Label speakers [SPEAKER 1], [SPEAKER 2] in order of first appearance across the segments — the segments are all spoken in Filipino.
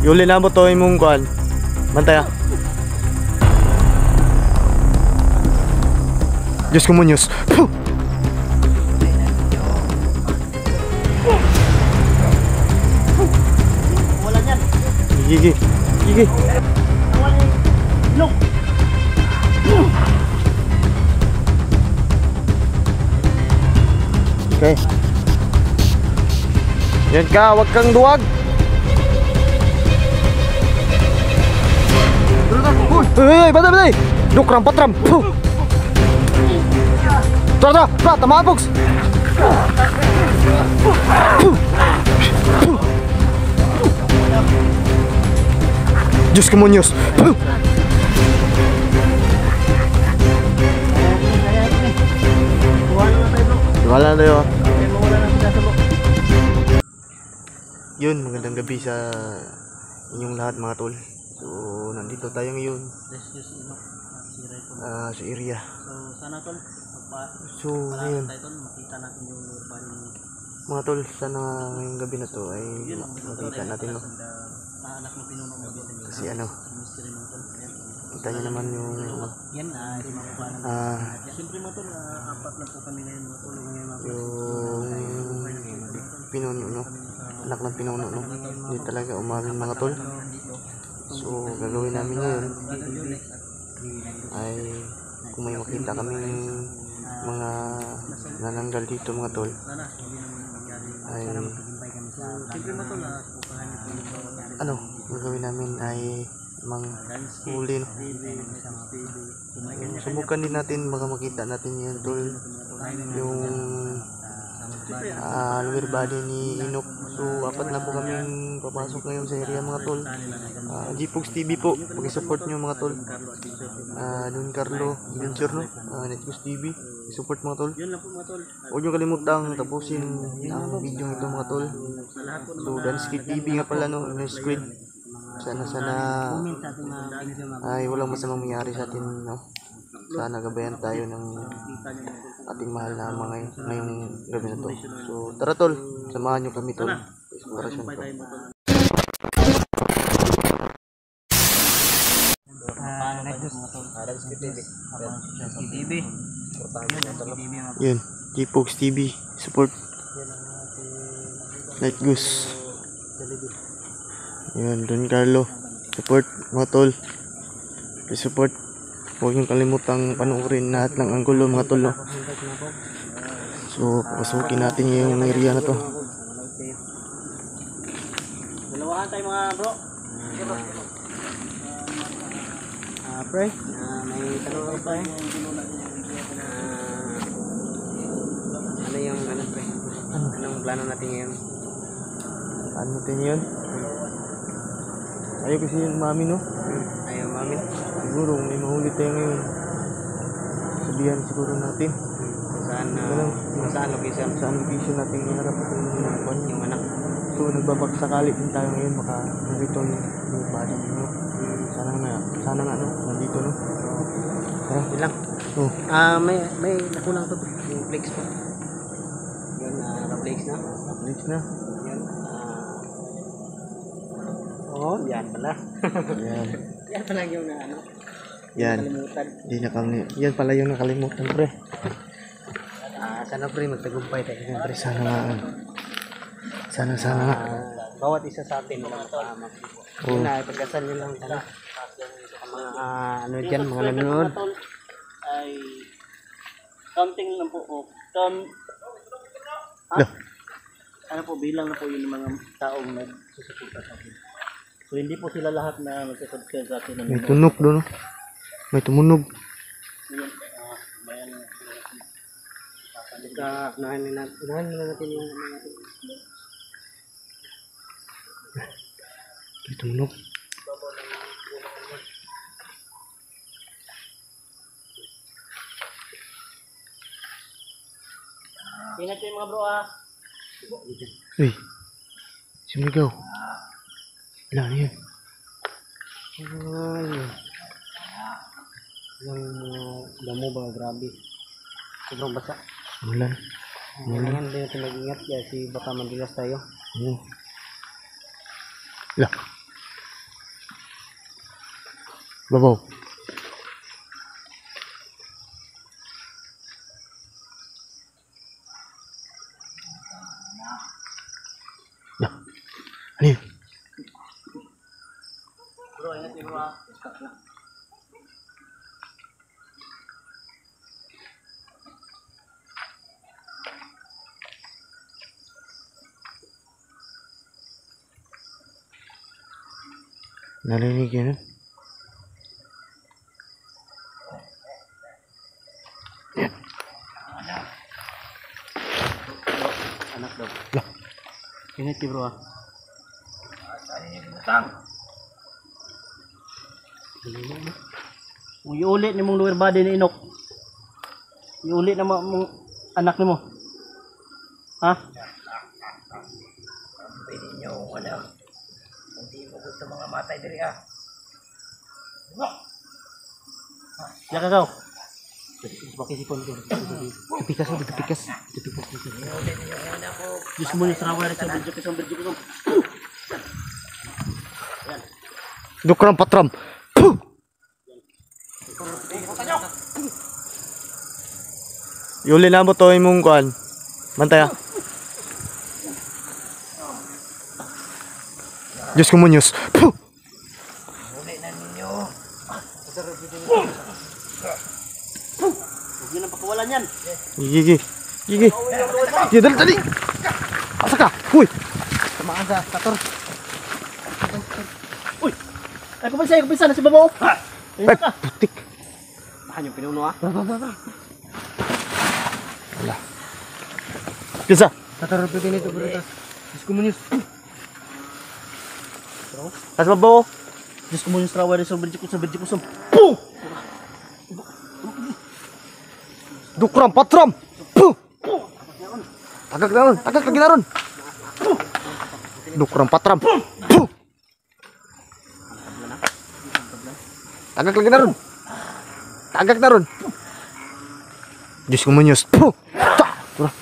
[SPEAKER 1] Yuli na mo to imong kuan. Bantay ah. Diyos ko munyos.
[SPEAKER 2] Wala yan.
[SPEAKER 1] Gigi. Gigi.
[SPEAKER 2] Look.
[SPEAKER 1] Okay. Yan ka, wag kang duwag. Hey, batay. Dukram patram. Tara, tamaan box. Diyos ko munyos. Wala na tayo. Yun, magandang gabi sa inyong lahat mga tol. So, nandito tayo ngayon sa area.
[SPEAKER 2] So, sana tol,
[SPEAKER 1] so, ngayon
[SPEAKER 2] makita natin yung
[SPEAKER 1] mga tol, sana ngayong gabi na to ay makita natin no.
[SPEAKER 2] anak ng pinuno mo dito.
[SPEAKER 1] Kasi ano, kita nyo naman yung
[SPEAKER 2] yan na, hindi makukuha naman. Siyempre mo tol, apat lang po kami ngayon mga tol.
[SPEAKER 1] Yung pinuno no, anak ng pinuno no, hindi talaga umamin mga tol. So gagawin namin ngayon ay kung may makita kaming mga nananggal dito mga tol ay ano gagawin namin ay huli no. Subukan din natin baka makita natin yan tol, yung lower body ni Inok. So apat na po kaming papasok ngayon sa area mga tol. Gpogs TV po, pag-support nyo mga tol. Don Carlo Adventure no, Netpogs TV, support mga tol. Huwag nyo kalimutang tapusin ang video ito mga tol. So Dansky TV nga pala no, yung squid. Sana ay walang masamang mangyari sa atin no. Sana gabayan tayo ng ating mahal na mga ngayong gabi na to. So tara tol, samahan nyo kami tol. Explorasyon to. Yun, Gpogs TV, support. Night Goose. Yun, Don Carlo, support mga tol. I-support. Huwag niyong kalimutang panoorin lahat ng anggulo mga tol no. So pasukin natin yung area na to.
[SPEAKER 2] Dalawahan tayo mga bro. Pre, may tanong ako pre. Ano yung ano pre? Anong plano natin ngayon?
[SPEAKER 1] Ano natin yun? Ayaw kasi yung mami no?
[SPEAKER 2] Ayaw mami?
[SPEAKER 1] Siguro may mahuli tayo ngayon. Sabihan siguro natin.
[SPEAKER 2] Saan location?
[SPEAKER 1] Saan location natin iharap
[SPEAKER 2] yung anak.
[SPEAKER 1] So nagbabagsakalip din tayo ngayon baka nandito yung body no? Sana nga no, nandito no.
[SPEAKER 2] Yun lang.
[SPEAKER 1] Oh.
[SPEAKER 2] May nakulang to yung flex po. Yun, na-flex na.
[SPEAKER 1] Flex na.
[SPEAKER 2] Yun. Yan pala.
[SPEAKER 1] Yan.
[SPEAKER 2] Yan pala yung na ano.
[SPEAKER 1] Yan.
[SPEAKER 2] Nakalimutan.
[SPEAKER 1] Yan pala yung nakalimutan pre.
[SPEAKER 2] Sana pre magtagumpay tayo.
[SPEAKER 1] Pre sana nga. Sana nga.
[SPEAKER 2] Bawat isa sa atin walang pahamak. Yun na, pagkasal nyo lang sana. Mga ano dyan, mga nanonood. Ay counting lang po. Ano po, bilang na po yung mga taong nagsusuporta sa akin. So hindi po sila lahat na magsasubscribe sa atin.
[SPEAKER 1] May tunog doon. May tumunog.
[SPEAKER 2] Yun, bayan na. Unahan na natin yung mga
[SPEAKER 1] May tumunog.
[SPEAKER 2] ingat yung mga bro
[SPEAKER 1] Uy, sumigaw. Wala na yun.
[SPEAKER 2] Yung damo ba, grabe. Sobrang basa.
[SPEAKER 1] Mulan.
[SPEAKER 2] Kailangan din natin mag-ingat kasi baka magilas tayo.
[SPEAKER 1] Lah. Babaw. Dah. Ano yun?
[SPEAKER 2] Bro, ingat bro ah.
[SPEAKER 1] Narinig yun?
[SPEAKER 2] Anak daw.
[SPEAKER 1] Lah.
[SPEAKER 2] Ingat bro ah. Iulit ni mong lower body ni Inok. Iulit na mong anak ni mo. Ha?
[SPEAKER 3] Pwede nyo, anak. Hindi mo gusto mga matay diri ah.
[SPEAKER 2] Ya ka gaw. Makisipon ko.
[SPEAKER 1] Tupikas na, tupikas.
[SPEAKER 2] Diyos mo ni Saraway sa video ko.
[SPEAKER 1] Dukram patram. Puh! Yuli na mo to imong kuan. Bantay ah. Diyos ko munyos. Puh!
[SPEAKER 3] Uli na ninyo.
[SPEAKER 2] Huwag yun ang pakawalan yan.
[SPEAKER 1] Gigi. Gigi. Gigi, dali, dali. Asa ka? Huy!
[SPEAKER 2] Tamaan sa kator. Uy! Ay, kumisa na si Babaw.
[SPEAKER 1] Ay, putik.
[SPEAKER 2] Mahan yung pinuno ah.
[SPEAKER 1] Wala. Kisa.
[SPEAKER 2] Tatarapin ito bro. Diyos ko munyos.
[SPEAKER 1] Asa babaw?
[SPEAKER 2] Diyos ko munyos Saraway sa video ko.
[SPEAKER 1] Puh! Dukram patram. Puh! Tagak na ron. Tagak lagi na ron. Dukram patram. Puh! Tagak lagi na ron. Tagak na ron. Diyos ko munyos. Puh! Ta! Tura.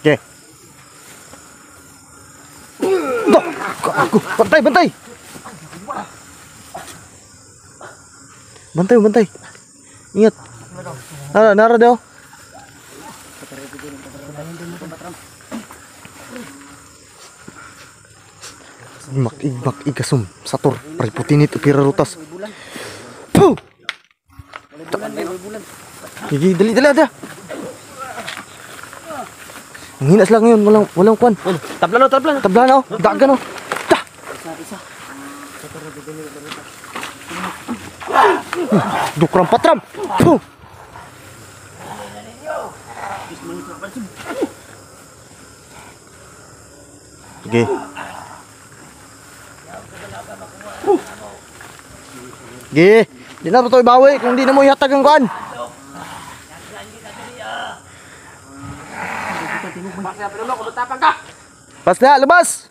[SPEAKER 1] Okay. No! Aku, bantay, bantay. Bantay, bantay. Ingat. Nara daw. Mak igasum satur pariputinit upira rutas. Puh! Gigi, dali ada. Ang hinas lang yun, walang kwan.
[SPEAKER 2] Tablan.
[SPEAKER 1] Tabla na, dagan oh. Tah! Dukram patram. Puh! Sige. Sige. Di na to ibawi kung di na mo ihatag ang kuan. Pas na, labas.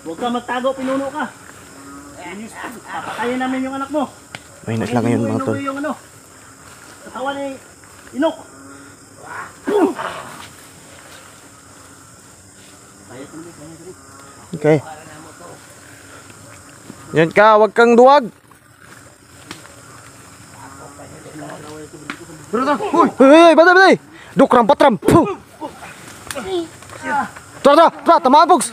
[SPEAKER 2] Huwag ka magtago, pinuno ka. Papatayin namin yung anak mo.
[SPEAKER 1] Mahinas lang ngayon mga tol.
[SPEAKER 2] Yung ano, katawan ni Inok.
[SPEAKER 1] Okay. Yan ka, wag kang duwag. Hoy, batay. Dukram patram. Puh! Tara, tamaan pogs.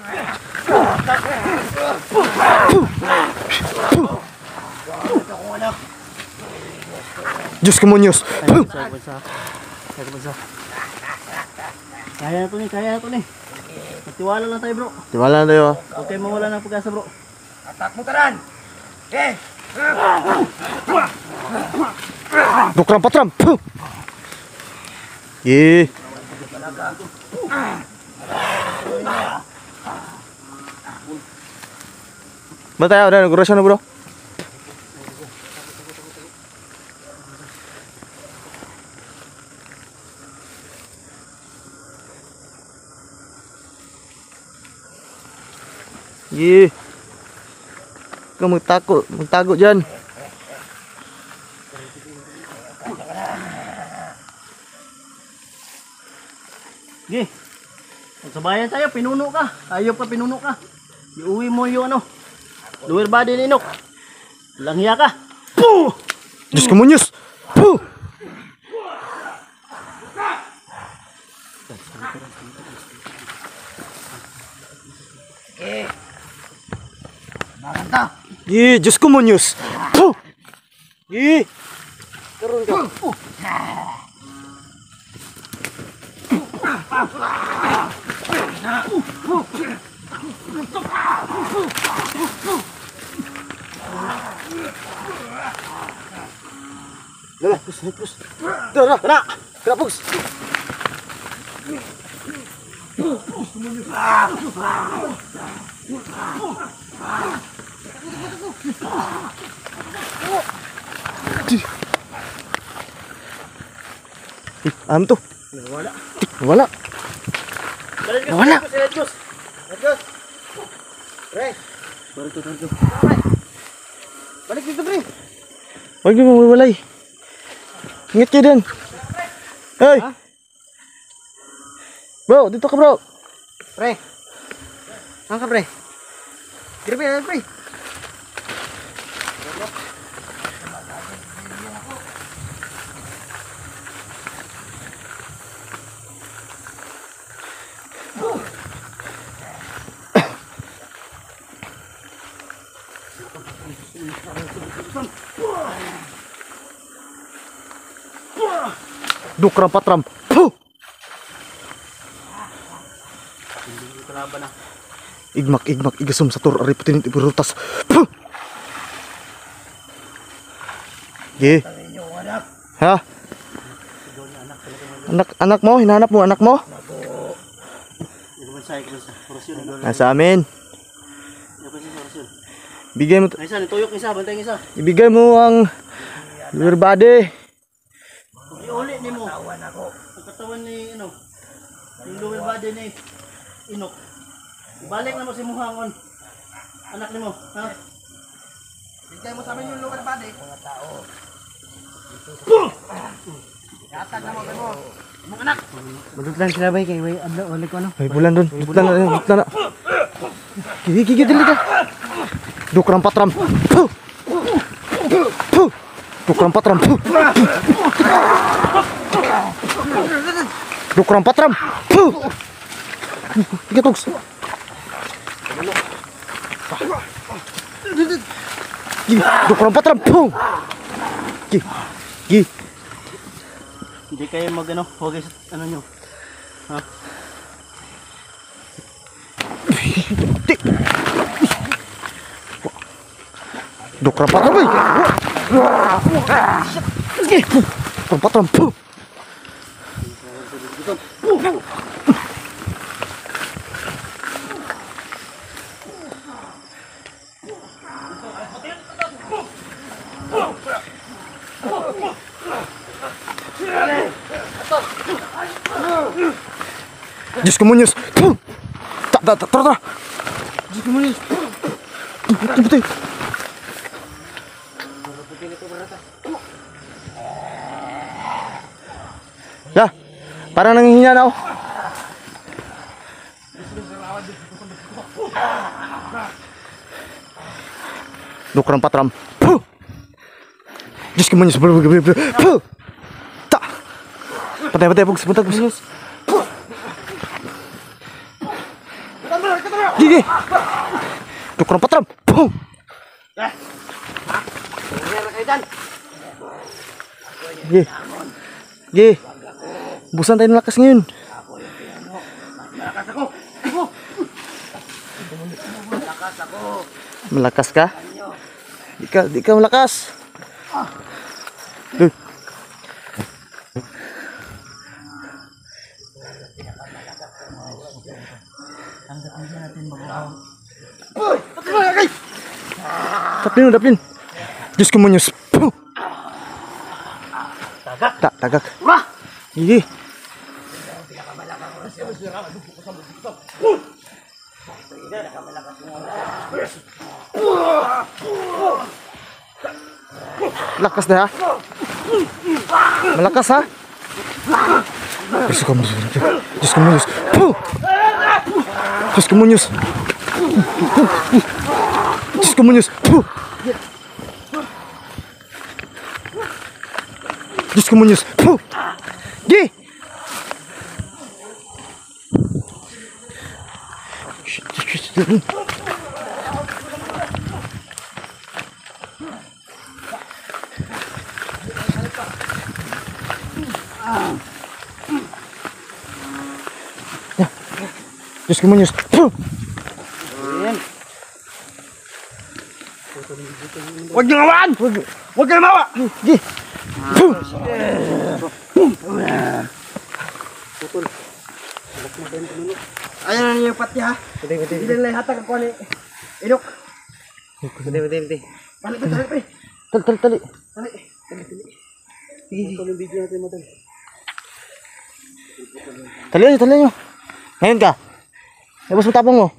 [SPEAKER 1] Diyos ko munyos. Puh!
[SPEAKER 2] Kaya na to ni. Magtiwala lang tayo bro.
[SPEAKER 1] Tiwala na tayo.
[SPEAKER 2] Huwag kayo mawala ng pag-asa bro.
[SPEAKER 3] Atak mo taran. Eh.
[SPEAKER 1] Dukram patram. Puh! Yeah. Bantay ako na, nag-orasyon na bro. Yeah. Kau magtago dyan.
[SPEAKER 2] Sige. Sabayan tayo, pinuno ka. Ayaw ka, pinuno ka. Iuwi mo yung ano, lower body ni Inok. Walang hiya ka. Puh!
[SPEAKER 1] Diyos ko munyos! Puh!
[SPEAKER 3] Bakanta.
[SPEAKER 1] Diyos ko munyos! Puh! Karoon ka. Dala, pus. Dala, kena. Kena pus. Ano to?
[SPEAKER 2] Wala.
[SPEAKER 1] Wala. Wala.
[SPEAKER 2] Let's go. Pre. Balik dito, pre.
[SPEAKER 1] Huwag mo mawalay. Ingat kayo din. Hey! Bro, dito ka bro.
[SPEAKER 2] Pre. Saan ka, pre? Grabe, pre.
[SPEAKER 1] Dukram patram. Puh! Igmak igasum sa tur ari putin iburutas. Puh! Ge. Ha? Anak mo, hinahanap mo anak mo? Nasa amin. Bigay mo,
[SPEAKER 2] Isa, nituyok isa, bantay isa.
[SPEAKER 1] ibigay mo ang lower body.
[SPEAKER 2] Iuli ni mo. Ang katawan ni, ano, yung lower body ni Inok. Ibalik na mo si Muhangon. Anak ni mo, ha? Bigay mo sa amin yung lower body. Mga tao. Yatag na mo, mga anak. Madutlan sila ba kay way adlo ulit ko ano?
[SPEAKER 1] Ay bulan doon, butlan na. Gigi dili ka. Dukram patram. Puh! Puh! Dukram patram. Puh! Dukram patram. Puh! Tiga tugs. Dukram patram. Puh! Gi.
[SPEAKER 2] Hindi kayo mag ano, huwag sa ano nyo. Ha?
[SPEAKER 1] Dukram patram bay. Dukram patram. Puh! Diyos ko munyos. Tara.
[SPEAKER 2] Diyos ko muna.
[SPEAKER 1] Betul. Ya, parang nanghihina na ako. Dukram patram. Puh! Diyos ko munyos. Puh! Ta! Patay, sebentar. Gigi. Dukram patram. Puh! Gigi. Busan tayo ng lakas ngayon. Malakas ka? Di ka malakas. Duh. Daplin. Diyos ko munyos. Puh! Tagak. Gigi. Lakas dah. Malakas ha. Diyos ko munyos. Puh! Diyos ko munyos. Diyos ko munyos. Diyos ko munyos. Gi! Diyos ko munyos. Huwag niyo ngawan! Huwag ka mawa! Gi!
[SPEAKER 2] Ayan na niyo yung pati ha. Hindi lang hatag ako ni Inok.
[SPEAKER 3] Hindi.
[SPEAKER 2] Balik pa, balik pa.
[SPEAKER 1] Tali. Tali nyo. Ngayon ka. Labas mo tapong mo.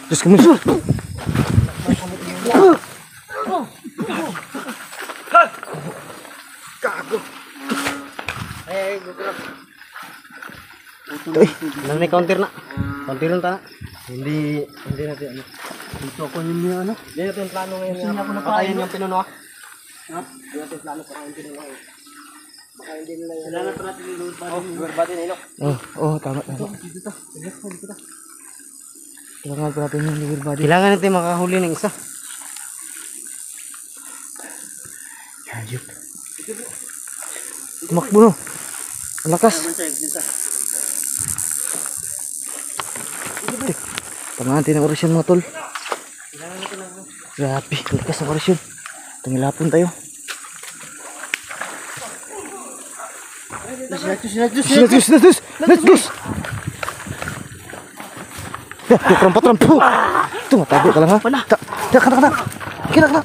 [SPEAKER 1] Diyos ko munyos.
[SPEAKER 3] Nang may counter na. Counter lang ta.
[SPEAKER 2] Hindi natin ano. Dito ako yung ano.
[SPEAKER 3] Hindi natin yung plano ngayon.
[SPEAKER 2] Kasi ako
[SPEAKER 3] Patayin yung pinuno.
[SPEAKER 2] Ha? Hindi natin plano para hindi nila ngayon. Baka hindi nila yan. Kailangan pa natin yung load body.
[SPEAKER 3] Lower body na Inok.
[SPEAKER 1] Tama.
[SPEAKER 2] Dito.
[SPEAKER 1] Kailangan pa natin yung liver body.
[SPEAKER 3] Kailangan natin makahuli ng isa.
[SPEAKER 1] Hayop. Tumakbo no. Ang lakas. Tama natin ang orasyon mga tol. Grabe, lakas ang orasyon. Tangilapon tayo. Sinadjus! Patram. Ito, matabi ka lang ha. Kana. Kina.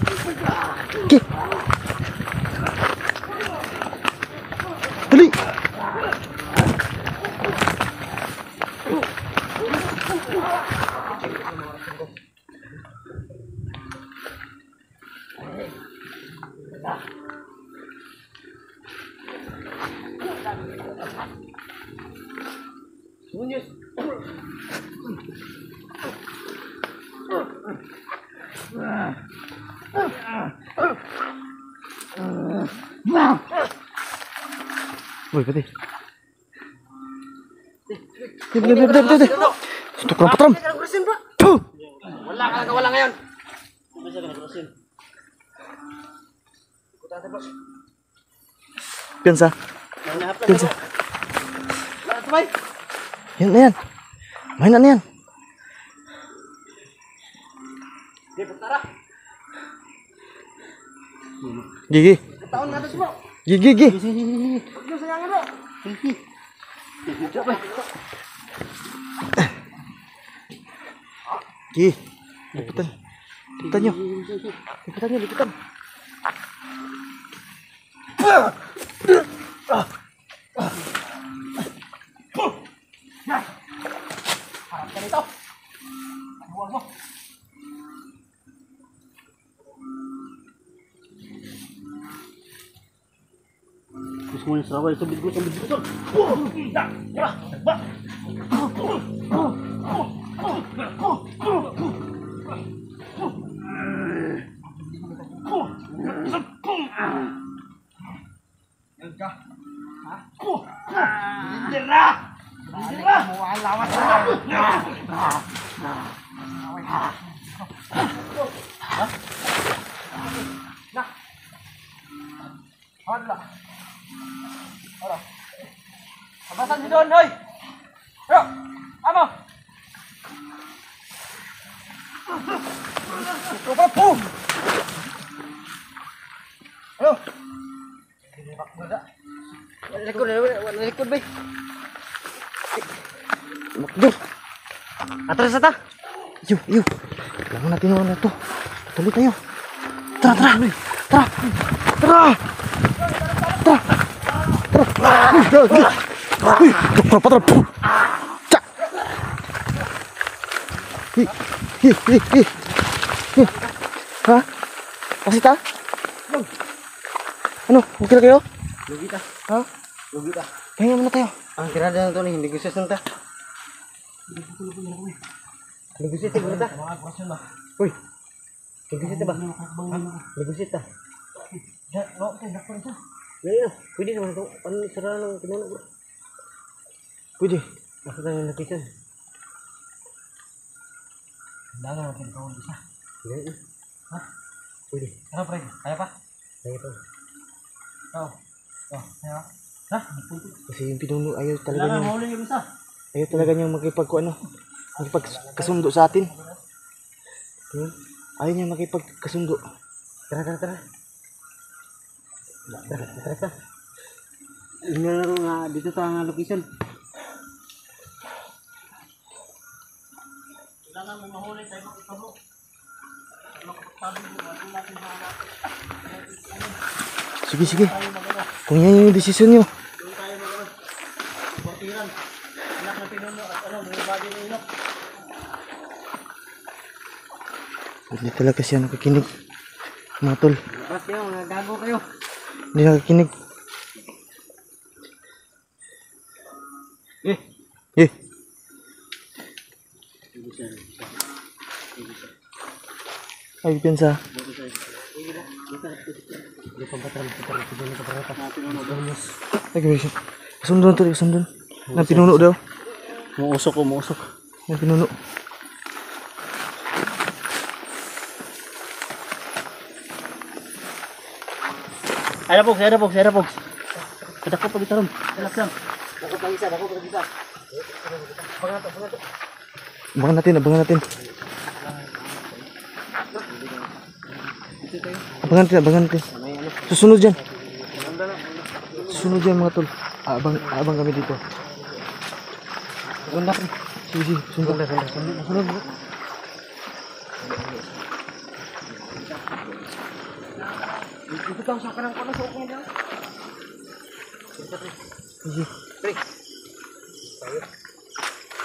[SPEAKER 1] Okay. Dali. Uy, pati. Dali. Tutok lang patram.
[SPEAKER 3] Wala ngayon.
[SPEAKER 1] Piansa. Yan na yan. Mainan na yan. Gigi. Gigi. Gigi. Liputan nyo.
[SPEAKER 2] Gusto mo yung saraway. Sabit ko.
[SPEAKER 3] Abasan si Don, hoy! Bro! Amo! Boom! Ano? Likod ba?
[SPEAKER 1] Makdur.
[SPEAKER 3] Atras ata!
[SPEAKER 1] Yo. Kailangan natin yung ano to. Tuloy tayo. Tara. Uy, patram. Cak. Hi. Ha? Pasita? Ano? Okay na kayo?
[SPEAKER 2] Lugi ta.
[SPEAKER 1] Ha?
[SPEAKER 2] Lugi ta.
[SPEAKER 1] Pahinga muna tayo.
[SPEAKER 2] Ang tirada na to ni, hindi gusto ta. Lugusit ba ta? Uy. Lugusit ba? Lugusit ta. Ngayon, pwede naman ito. Ano sara ng kinuno bro?
[SPEAKER 1] Pwede.
[SPEAKER 2] Nasa tayo ng nakisan.
[SPEAKER 3] Dagan natin kung isa.
[SPEAKER 2] Ngayon.
[SPEAKER 3] Ha?
[SPEAKER 2] Pwede.
[SPEAKER 3] Ano pre? Kaya pa?
[SPEAKER 2] Kaya pa.
[SPEAKER 3] Oo. Oh, kaya. Ha?
[SPEAKER 1] Kasi yung pinuno ayaw talaga
[SPEAKER 2] Kailangan
[SPEAKER 1] niyang,
[SPEAKER 2] mahuli yung isa.
[SPEAKER 1] ayaw talaga niyang makipagkasundo sa atin. Ayaw niya makipagkasundo.
[SPEAKER 2] Tara. Tara. Inyo nga dito ta nga location. Kailangan mo mahuli tayo makipag-bro.
[SPEAKER 1] Sige. Kung yan yung desisyon niyo.
[SPEAKER 2] Doon tayo mag-ano. Bortiran. Anak na pinuno at ano, may body ni Inok.
[SPEAKER 1] Hindi talaga siya nakikinig. Mga tol.
[SPEAKER 2] Bas kayo, mga gago kayo.
[SPEAKER 1] Hindi nakikinig. Eh. Ay, piyansa. Ay, guys. Kasundon to, kasundon. Nang pinuno daw.
[SPEAKER 2] Muusok.
[SPEAKER 1] Nang pinuno.
[SPEAKER 2] Ada Pogs. Kadako pa gitaron. Relax lang. Dako pa isa.
[SPEAKER 1] Abangan natin. Abangan natin. Susunod dyan mga tol. Abang kami dito.
[SPEAKER 2] Ganda pre.
[SPEAKER 1] Sige, sunod.
[SPEAKER 2] Dito tayo sa kanang kono sa ukong dyan.
[SPEAKER 1] Sige.
[SPEAKER 2] Pre.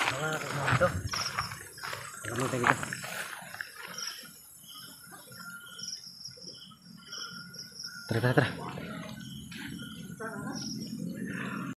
[SPEAKER 2] Mga kasama ito. Kamutin kita.
[SPEAKER 1] Tara.